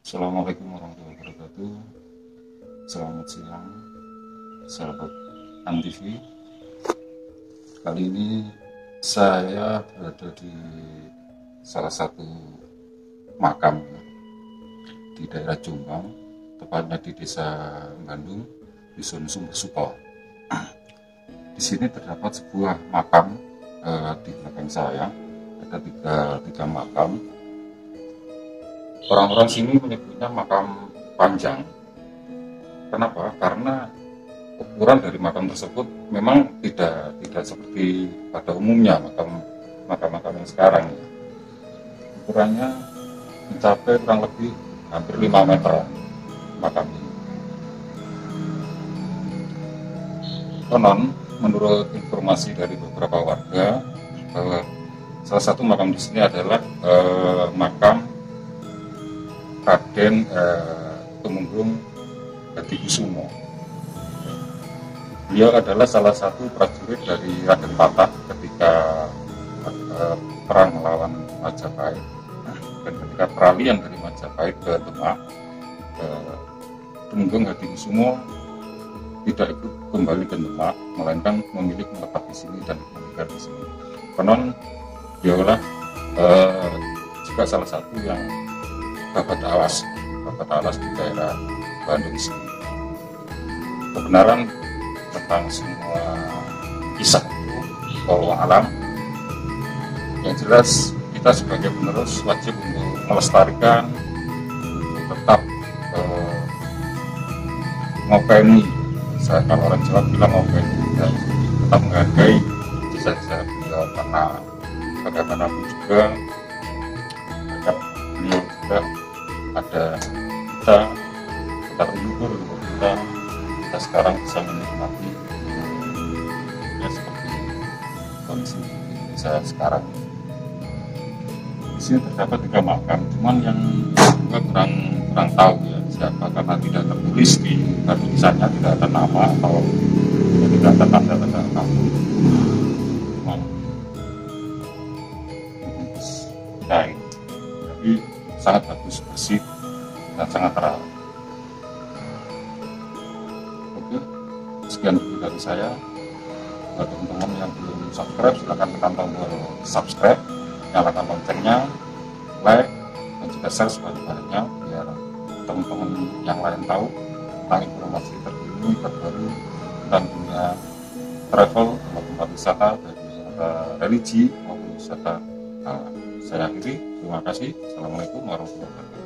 Assalamualaikum warahmatullahi wabarakatuh. Selamat siang, sahabat ANTV. Kali ini saya berada di salah satu makam di daerah Jombang, tepatnya di Desa Bandung, Dusun Sumber Suko. Di sini terdapat sebuah makam di belakang saya. Ada tiga makam. Orang-orang sini menyebutnya makam panjang. Kenapa? Karena ukuran dari makam tersebut memang tidak seperti pada umumnya makam yang sekarang. Ukurannya mencapai kurang lebih hampir 5 meter makam ini. Konon, menurut informasi dari beberapa warga, bahwa salah satu makam di sini adalah makam Raden Tumenggung Hadikusumo. Beliau adalah salah satu prajurit dari Raden Patah ketika perang melawan Majapahit, dan ketika peralihan dari Majapahit ke Demak, Tumenggung Hadikusumo tidak ikut kembali ke Demak, melainkan memilih menetap di sini dan meninggal di sini. Konon dialah juga salah satu yang Babat Alas di daerah Bandung sini. Kebenaran tentang semua kisah itu wallahu alam. Yang jelas kita sebagai penerus wajib untuk melestarikan, untuk tetap ngopeni. Saya kalau orang Jawa bilang ngopeni, dan tetap menghargai jasa-jasa beliau, karena bagaimanapun juga berkat beliau juga ada kita leluhur untuk kita sekarang bisa menikmati ya seperti kondisi Indonesia sekarang. Di sini terdapat 3 makam, cuman yang juga kurang tahu ya siapa, karena tidak tertulis di tulisannya, tidak ada nama atau tidak ada tanda-tanda kampung. Cuman dibungkus kain, tapi sangat bagus, bersih, dan sangat terawat. Oke, sekian dulu dari saya. Buat teman-teman yang belum subscribe, silahkan tekan tombol subscribe, nyalakan loncengnya, like, dan juga share sebanyak-banyaknya biar teman-teman yang lain tahu tentang informasi terkini, terbaru tentang dunia travel atau tempat wisata, baik wisata religi maupun wisata alam. Saya akhiri, terima kasih. Assalamualaikum warahmatullahi wabarakatuh.